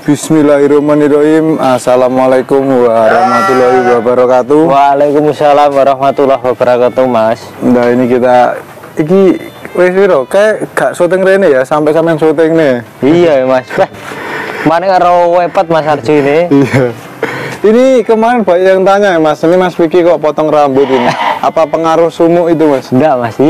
Bismillahirrahmanirrahim. Assalamualaikum warahmatullahi wabarakatuh. Waalaikumsalam warahmatullahi wabarakatuh, Mas. Nah, ini kita wis piro? Kayak gak syuting rene ya, sampai sampean syuting nih. Iya, Mas. Mana karo wepet Mas Arju ini? Iya. Ini kemarin banyak yang tanya ya, Mas. Ini Mas Vicky kok potong rambut ini? Apa pengaruh sumuk itu, Mas? Enggak, Mas.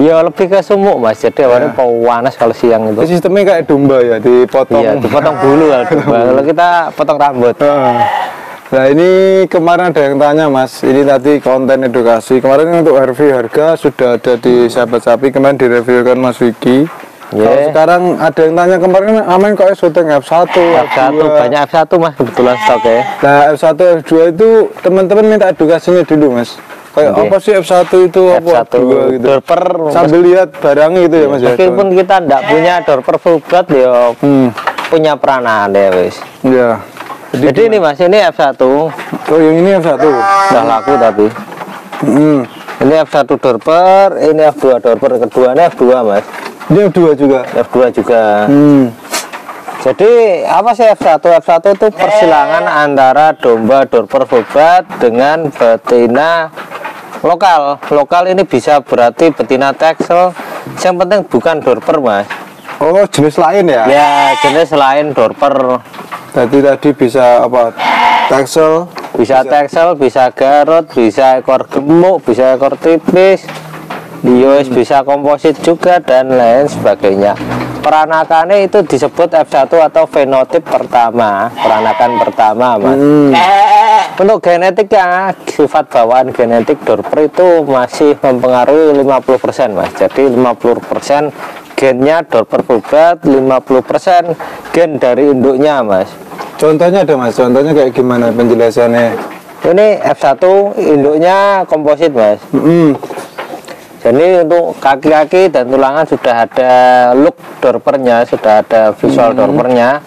Iya, lebih ke sumuk, Mas. Jadi awalnya panas kalau siang itu. Sistemnya kayak domba ya, dipotong. Iya, dipotong bulu kalau domba. Kalau kita potong rambut. Nah, ini kemarin ada yang tanya, Mas. Ini tadi konten edukasi. Kemarin untuk review harga sudah ada di Sahabat Sapi. Kemarin direviewkan Mas Vicky. Kalau sekarang ada yang tanya kemarin aman kok syuting F1, F1 banyak F1 Mas kebetulan stok ya. Nah, F1, F2 itu teman-teman minta edukasinya dulu, Mas. Kayak apa sih F1 itu, apa F2 gitu. Dorper sambil lihat barang gitu ya, Mas. Meskipun kita enggak punya dorper full blood ya punya peranan ya, wis. Iya. Jadi ini Mas, ini F1. Oh, yang ini F1. Udah laku tapi. Ini F1 dorper, ini F2 dorper, keduanya F2, Mas. Ini F2 juga. F2 juga. Jadi apa sih F1? F1 itu persilangan antara domba dorper full blood dengan betina lokal. Lokal ini bisa berarti betina Texel. Yang penting bukan dorper, Mas. Oh, jenis lain ya? Ya, jenis lain dorper. Tadi bisa apa? Texel. Bisa Texel, bisa Garut, bisa ekor gemuk, bisa ekor tipis. Dios bisa komposit juga dan lain sebagainya. Peranakannya itu disebut F1 atau fenotip pertama, peranakan pertama, Mas. Untuk genetiknya, sifat bawaan genetik dorper itu masih mempengaruhi 50%, Mas. Jadi 50% gennya dorper full blood, 50% gen dari induknya, Mas. Contohnya ada, Mas. Contohnya kayak gimana penjelasannya? Ini F1 induknya komposit, Mas. Jadi untuk kaki-kaki dan tulangan sudah ada look dorpernya, sudah ada visual dorpernya.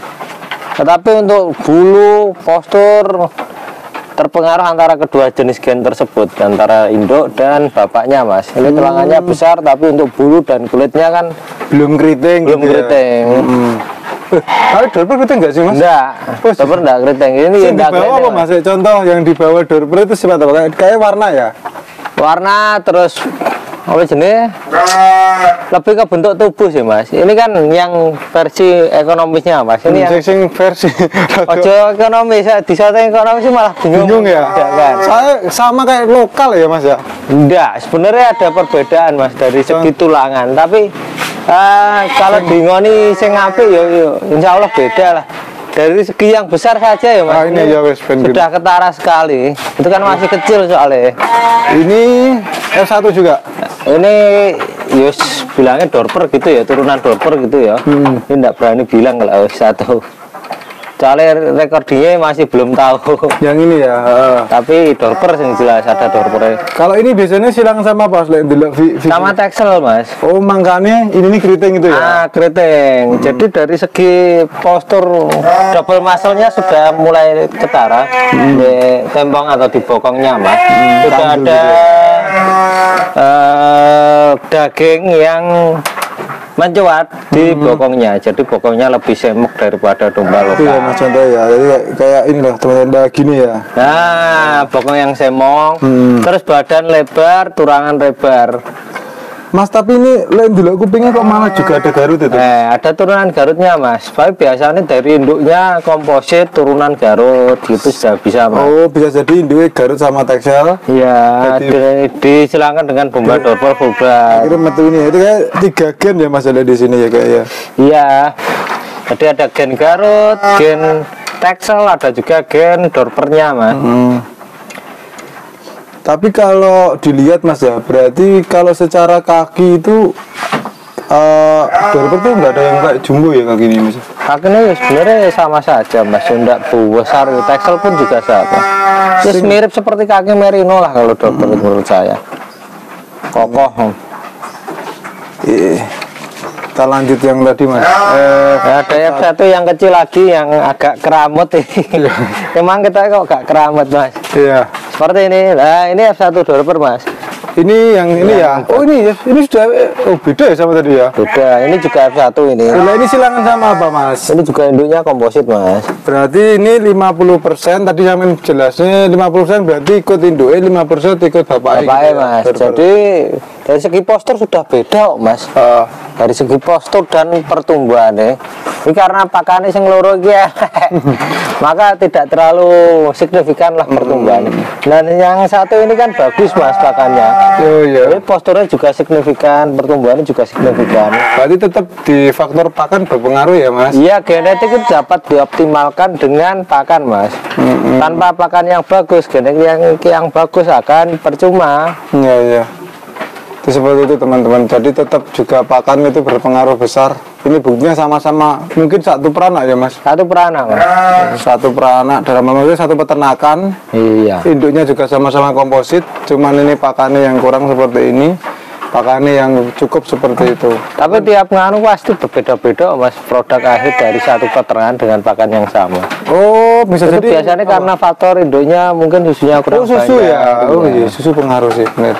Tetapi untuk bulu, postur terpengaruh antara kedua jenis gen tersebut, antara induk dan bapaknya, Mas. Ini tulangannya besar, tapi untuk bulu dan kulitnya kan belum keriting. Belum keriting. Tapi dorper keriting nggak sih, Mas? Enggak, dorper enggak keriting. Ini yang di bawah apa, Mas? Contoh yang di bawah dorper itu sifat apa? Kayak warna ya? Warna, terus apa jenis? Lebih ke bentuk tubuh sih, Mas. Ini kan yang versi ekonomisnya, Mas. Ini yang versi ojo ekonomis, di saat ekonomis malah bingung ya. Kan? Saya sama kayak lokal ya, Mas ya? Enggak, sebenarnya ada perbedaan, Mas, dari segi tulangan. Tapi kalau dingoni sing apik ya insya Allah beda lah. Dari segi yang besar saja ya, Mas. Ini ya, wes, sudah ketara sekali. Itu kan masih kecil soalnya. Ini F1 juga. Ini Yus bilangnya dorper gitu ya, turunan dorper gitu ya. Ini enggak berani bilang kalau F1. Soalnya recordingnya masih belum tahu. Yang ini ya. Tapi dorper yang jelas ada dorpernya. Kalau ini biasanya silang sama apa? Sama Texel, Mas. Oh, makanya ini keriting itu ya? Keriting. Jadi dari segi postur double muscle-nya sudah mulai ketara di tempong atau di bokongnya, Mas. Sudah ada daging yang mencuat di bokongnya, jadi bokongnya lebih semuk daripada domba lokal. Iya, Mas, contoh ya, jadi kayak inilah teman-teman gini ya. Nah, bokong yang semok, terus badan lebar, turangan lebar. Mas, tapi ini lain dulu kupingnya kok malah juga ada Garut itu? Ada turunan Garutnya, Mas. Tapi biasanya dari induknya komposit turunan Garut gitu sudah bisa, Mas. Oh, bisa jadi induknya Garut sama Texel. Iya, disilangkan dengan domba dorper full blood. Akhirnya metu ini, itu kayak 3 gen ya, Mas, ada di sini ya kayaknya. Iya. Jadi ada gen Garut, gen Texel, ada juga gen dorpernya, Mas. Tapi kalau dilihat, Mas ya, berarti kalau secara kaki itu dorper tuh nggak ada yang kayak jumbo ya kaki ini, Mas? Kakinya sebenarnya sama saja, Mas. Tidak besar. Texel pun juga sama. Mirip seperti kaki merino lah kalau dorper menurut saya. Kokoh. Kita lanjut yang tadi, Mas. Ada F1 yang kecil lagi yang agak keramut ini. Emang kita kok gak keramut, Mas? Iya. Seperti ini. Nah, ini F1 dorper, Mas. Ini yang ini ya. Oh ini ya. Ini sudah beda ya sama tadi ya. Beda. Ini juga F1 ini. Nah, ini silangan sama apa mas? Ini juga induknya komposit mas. Berarti ini 50%. Tadi saya jelasnya 50% berarti ikut induknya, 5% ikut bapaknya. Bapaknya mas. Jadi dari segi postur sudah beda kok mas. Dari segi postur dan pertumbuhannya. Ini karena pakannya yang loro ya. Maka tidak terlalu signifikan lah pertumbuhannya. Dan yang satu ini kan bagus mas pakannya. Oh iya. Jadi posturnya juga signifikan, pertumbuhannya juga signifikan. Berarti tetap di faktor pakan berpengaruh ya mas? Iya, genetik itu dapat dioptimalkan dengan pakan mas. Tanpa pakan yang bagus, genetik yang bagus akan percuma. Iya iya. Itu seperti itu teman-teman. Jadi tetap juga pakan itu berpengaruh besar. Ini buktinya sama-sama mungkin satu peranak ya mas? Satu peranak mas. Satu peranak dalam maksudnya satu peternakan. Iya. Induknya juga sama-sama komposit. Cuman ini pakannya yang kurang seperti ini. Pakannya yang cukup seperti itu. Tapi tiap nganu pasti berbeda-beda mas. Produk akhir dari satu peternakan dengan pakan yang sama. Oh bisa Itu jadi. biasanya karena faktor induknya mungkin susunya kurang Oh susu banyak. ya. Oh iya susu pengaruh sih benar.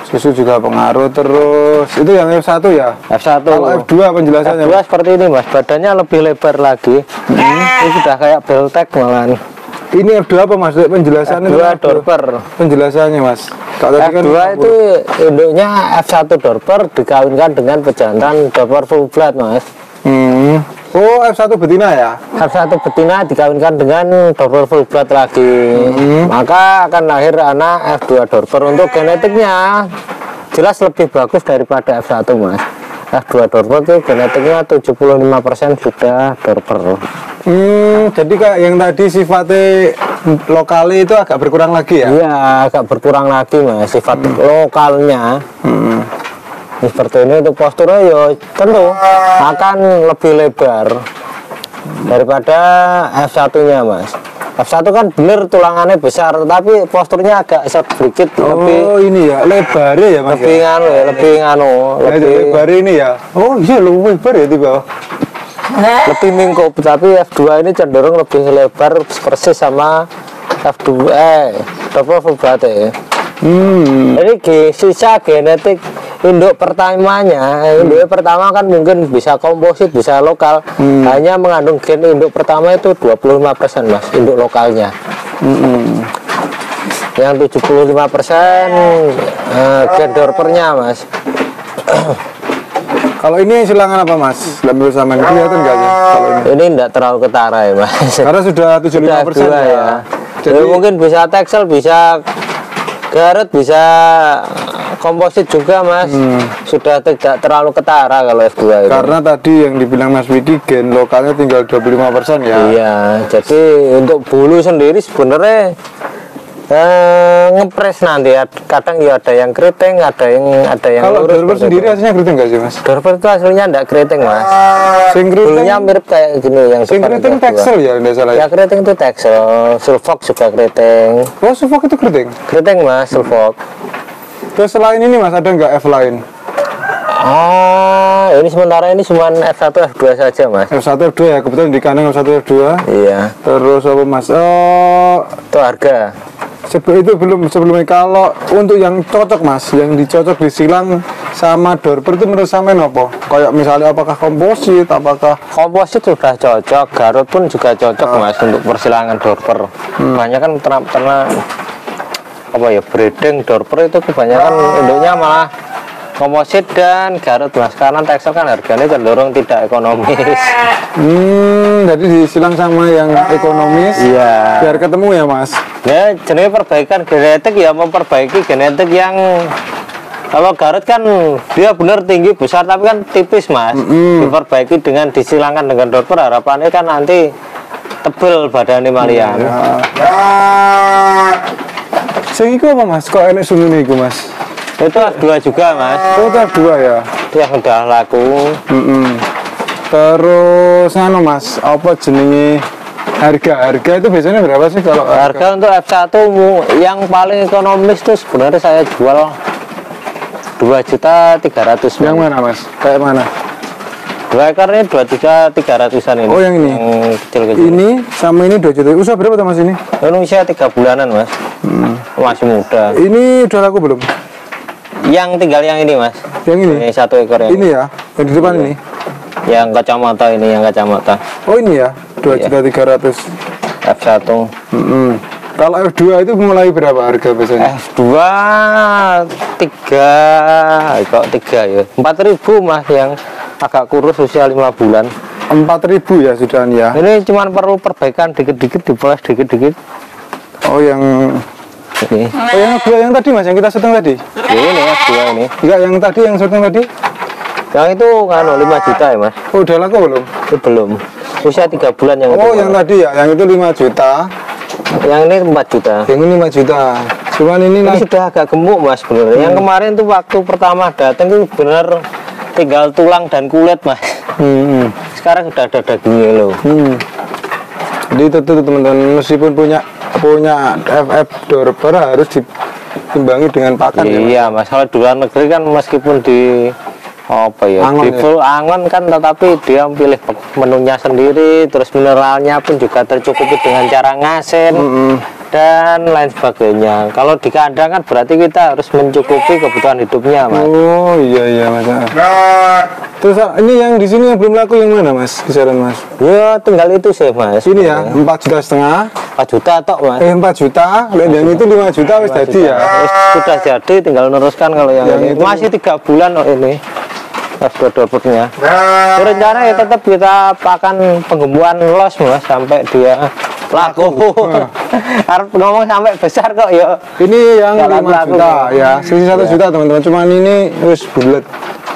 Susu juga pengaruh. Terus itu yang F1 ya. F1. Kalau F2 penjelasannya. F2 seperti ini mas. Badannya lebih lebar lagi. Ini sudah kayak beltek malahan. Ini F2 apa mas? Penjelasannya F2 tentang dorper. Penjelasannya mas. Kalau tadi kan F2 itu induknya F1 dorper dikawinkan dengan pejantan dorper full blood mas. Oh F1 betina ya. F1 betina dikawinkan dengan dorper full blood lagi. Maka akan lahir anak F2 dorper. Untuk genetiknya jelas lebih bagus daripada F1 mas. F2 dorper itu genetiknya 75% sudah dorper. Jadi kayak yang tadi sifatnya lokalnya itu agak berkurang lagi ya? Iya, agak berkurang lagi mas sifat lokalnya. Seperti ini untuk posturnya ya tentu akan lebih lebar daripada F1-nya mas. F1 kan bener tulangannya besar tapi posturnya agak sedikit Oh ini ya lebarnya ya mas? lebih nganu ya, lebih nganu, lebih lebar ini ya? Oh iya lebih lebar ya di bawah. lebih mingkup, tapi F2 ini cenderung lebih lebar persis sama F2 double full blood ya. Jadi sisa genetik induk pertamanya, induk pertama kan mungkin bisa komposit, bisa lokal. Hanya mengandung gen induk pertama itu 25% mas, induk lokalnya. Yang 75% gen dorpernya mas. Kalau ini silangan apa mas? Dalam sama ini kelihatan nggak sih? Kalau Ini tidak terlalu ketara ya mas. karena sudah 75% Sudah F2 ya. Jadi Mungkin bisa Texel, bisa Garut, bisa komposit juga mas. Sudah tidak terlalu ketara kalau F2 itu. karena tadi yang dibilang Mas Widi gen lokalnya tinggal 25% ya. Iya, jadi untuk bulu sendiri sebenarnya ngepres nanti kadang ya ada yang keriting, ada yang Kalau lurus dorper seperti sendiri itu. hasilnya keriting nggak sih mas? Dorper itu hasilnya enggak keriting mas. Sing keriting, Bulunya mirip kayak gini yang sing depan keriting itu dua. Texel ya nggak salah ya? Ya keriting itu Texel, sulfok juga keriting. Oh Suffolk itu keriting. Keriting mas, sulfok. Terus selain ini mas ada nggak F lain? Oh, ini sementara ini cuma F1 F2 saja mas. F1 F2 ya, kebetulan di kandang F1 F2. Iya, Terus apa mas? Oh itu harga. itu sebelumnya kalau untuk yang cocok mas, yang dicocok disilang sama dorper itu menurut sama apa? Kayak misalnya apakah komposit, apakah Komposit sudah cocok, Garut pun juga cocok mas untuk persilangan dorper. Banyak kan ternak apa ya breeding dorper itu kebanyakan induknya malah komposit dan Garut mas, karena Texel kan harganya cenderung tidak ekonomis. jadi disilang sama yang ekonomis. Iya. Biar ketemu ya mas. Ya jenis perbaikan genetik ya, memperbaiki genetik yang kalau Garut kan dia benar tinggi besar tapi kan tipis mas. Diperbaiki dengan disilangkan dengan dorper, harapannya kan nanti tebel badannya malian. Sing iku apa mas? Kok enek sunune iku mas? Itu F2 juga mas, Oh itu F2 ya. itu yang udah laku. Terus anu mas, apa jenenge harga itu biasanya berapa sih kalau Harga untuk F1 yang paling ekonomis tuh sebenarnya saya jual 2.300.000. yang mana mas? Kayak mana? 2 ekor ini 2.300.000-an ini. Oh yang ini. Yang kecil-kecil. Ini sama ini 2 juta. Usaha berapa tuh mas ini? Ini usia 3 bulanan mas. Masih muda. Ini udah laku belum? Yang tinggal yang ini mas. Yang ini? Ini 1 ekor yang Ini ya, yang di depan Iya. ini. Yang kacamata ini, yang kacamata Oh ini ya, 2.300.000. F1. Kalau F2 itu mulai berapa harga biasanya? F2 3 ya. 4.000 mas yang agak kurus usia 5 bulan. 4.000 ya sudah ya. Ini cuma perlu perbaikan dikit-dikit, dipoles dikit-dikit. Oh yang Ini. Oh yang F2 yang tadi mas, yang kita syuting tadi? Ini F2 ini. Enggak, yang tadi yang syuting tadi? Yang itu kan 5 juta ya mas. Oh udah laku belum? Itu belum. Usia 3 bulan yang Oh itu. yang tadi ya, yang itu 5 juta. Yang ini 4 juta. Yang ini 5 juta. Cuman ini Ini sudah agak gemuk mas bener. Yang kemarin tuh waktu pertama datang itu bener tinggal tulang dan kulit mas. Sekarang sudah ada dagingnya loh. Jadi itu tuh teman-teman, meskipun punya FF Dorper harus diimbangi dengan pakan ya. Iya mas, kalau di luar negeri kan meskipun di apa ya, Angon di ya? full angon kan, tetapi dia pilih menunya sendiri, terus mineralnya pun juga tercukupi dengan cara ngasen dan lain sebagainya. Kalau di kandang kan berarti kita harus mencukupi kebutuhan hidupnya mas. Oh iya mas. Terus ini yang di sini yang belum laku yang mana mas? Kisaran mas? Ya tinggal itu sih mas. Ini ya 4,5 juta. 4 juta tok mas. 4 juta, yang itu 5 juta wis jadi ya. Terus sudah jadi, tinggal meneruskan kalau yang Yang ini. itu- Masih 3 bulan loh ini. F2 Dorpernya. Rencana ya tetap kita akan penggembuan los mas sampai dia laku. Harus ngomong sampai besar kok ya. Ini yang Jalan 5 laku. juta ya, sisi 1 Ya. juta teman-teman. Cuman ini wis bulat.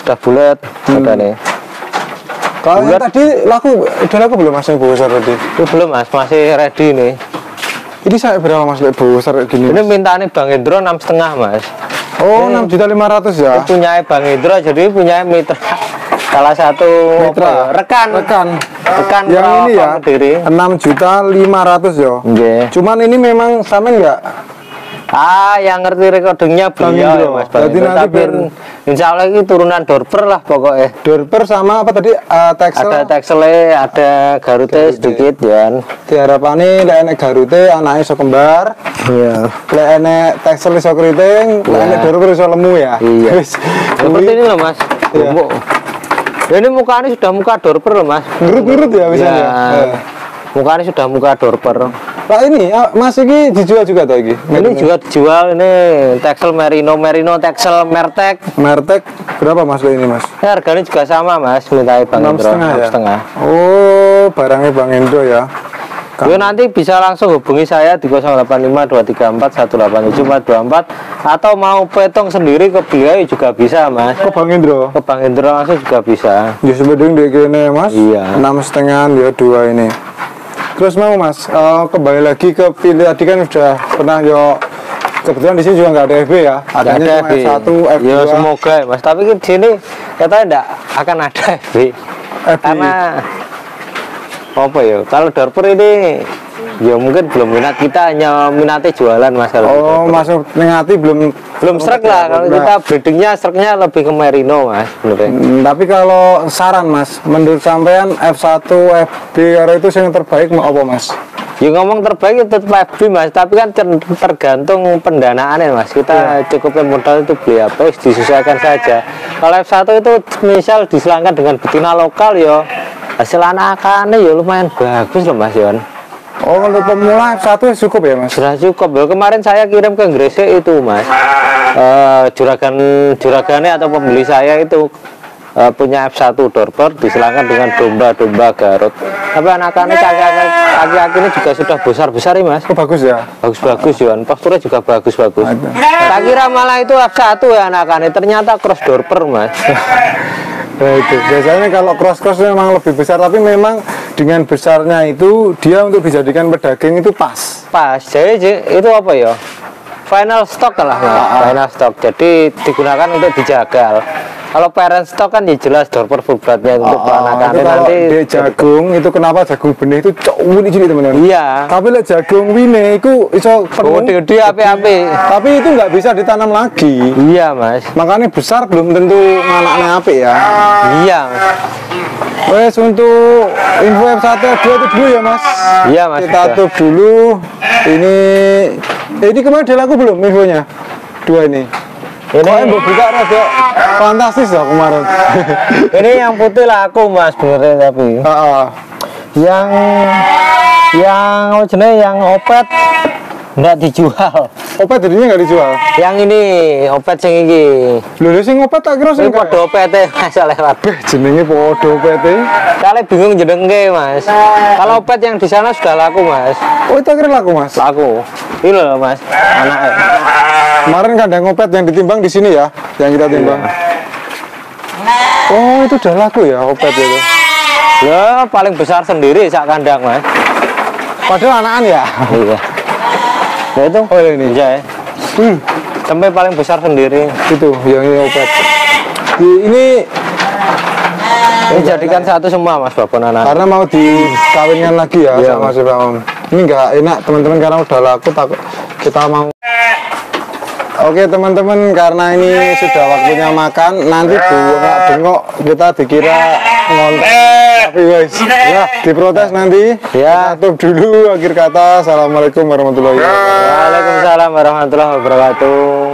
Udah bulat ada nih. Kalau yang Bulat. tadi laku, udah laku belum mas yang besar tadi? Itu belum mas, masih ready nih. Ini saya berapa mas lebih besar kayak gini? Ini mintanya Bang Hendro 6,5 mas. Oh 6.500.000 ya. Ini punya Bang Hendro, jadi punya mitra. Salah satu Mitra. rekan Rekan Pro yang ini ya Kediri. 6.500.000 ya. Nggih. Cuman ini memang sama enggak? Yang ngerti recordingnya Bang beliau Indro. ya Mas Bang Jadi Indro. nanti Tapi biar- insya Allah ini turunan Dorper lah pokoknya. Dorper sama apa tadi? Texel. Ada Texele, ada Garute sedikit ya. Diharapane lek enek garute anake iso kembar. Iya. Lek enek Texel iso keriting, lek Iya. enek Dorper iso lemu ya. Iya. Wis. Seperti ini loh Mas. Iya. Gemuk. Ya, ini mukanya sudah muka Dorper loh Mas. Nurut-nurut ya bisa Ya. ya. Mukanya sudah muka Dorper. Pak ini Mas ini dijual juga tuh iki. Ini juga dijual ini Texel Merino Texel Mertek. Mertek berapa Mas ini Mas? Ya, harganya juga sama Mas, minta Bang Indro 6,5 ya. 6,5. Oh, barangnya Bang Indro ya. Yo nanti bisa langsung hubungi saya di 085234187424 atau mau petong sendiri ke beliau juga bisa Mas. Kok Bang Indro? Ke Bang Indro langsung juga bisa. Ya sebedeng dek kene Mas. Iya. 6,5 ya 2 ini. Terus mau Mas, kembali lagi ke pilih tadi kan sudah pernah yo kebetulan di sini juga nggak ada FB ya. Adanya cuma F1, F2. Ya semoga ya Mas. Tapi di sini katanya enggak akan ada FB. Karena apa ya? Kalau Dorper ini ya mungkin belum minat, kita hanya minatnya jualan Mas. Kalau Oh, masuk ngati belum srek lah, kalau Nah, kita breedingnya sreknya lebih ke Merino Mas sebenarnya. tapi kalau saran Mas, menurut sampean F1, FB karo itu yang terbaik mau apa Mas? Ya ngomong terbaik itu tetap FB Mas, tapi kan tergantung pendanaannya Mas. Kita cukupnya modal itu beli apa, disesuaikan saja. Kalau F1 itu misal diselangkan dengan betina lokal ya hasil anakannya ya lumayan bagus loh Mas Yon. Oh, untuk pemula F1 cukup ya Mas? Sudah cukup ya. Kemarin saya kirim ke Gresik itu Mas. Juragannya atau pembeli saya itu punya F1 Dorper diselangkan dengan domba-domba Garut. Tapi anakannya kaki-kaki ini juga sudah besar-besar ya Mas. Oh, bagus ya? Bagus-bagus Yon, posturnya juga bagus-bagus. Tak kira malah itu F1 ya anakannya, ternyata cross Dorper Mas. Nah, itu biasanya kalau cross memang lebih besar, tapi memang dengan besarnya itu dia untuk dijadikan pedaging itu pas. Pas, jadi itu apa ya? Final stock lah, final stock. Jadi digunakan untuk dijagal. Kalau parent stock kan ya jelas Dorper full bloodnya untuk peranakannya Itu kalau nanti. di jagung itu kenapa jagung benih itu cowok ini teman-teman. Iya. Tapi lek jagung wine itu iso penuh. Gede-gede api-api. Tapi itu nggak bisa ditanam lagi. Iya Mas. Makanya besar belum tentu anaknya apik ya. Iya. Mas. Wes untuk info F1 F2 itu dulu ya Mas. Iya Mas. Kita sudah. tutup dulu. Ini Ini kemarin udah laku belum infonya? Dua ini. Ini Buka rada fantastis loh kemarin. ini yang putih laku mas sebenarnya tapi yang apa jenis yang opet nggak dijual. Opet jadinya nggak dijual. Yang ini opet sing iki. Lho sing opet tak kira Ini sing podo opete mas lewat. jenenge podo opet e. Kalian bingung jenenge mas. Kalau opet yang di sana sudah laku mas. Oh, itu kira laku, Mas. Laku. Ini loh mas anaknya. Kemarin kandang opet yang ditimbang di sini ya, yang kita timbang. Oh, itu udah laku ya opet itu. Ya paling besar sendiri sak kandang mas. Padahal anakan ya. Iya. Ya itu. Oh, ini. Iya ya. Sampai paling besar sendiri. Itu yang ini opet. Ini Jadikan satu semua mas babon anak. karena mau dikawinkan lagi ya Iya, sama si Pak Om. Ini nggak enak teman-teman karena udah laku, takut kita mau. Oke teman-teman, karena ini sudah waktunya makan, nanti bengok kita dikira ngonten. Tapi guys, ya diprotes nanti. Ya. Tutup dulu akhir kata. Assalamualaikum warahmatullahi wabarakatuh. Waalaikumsalam warahmatullahi wabarakatuh.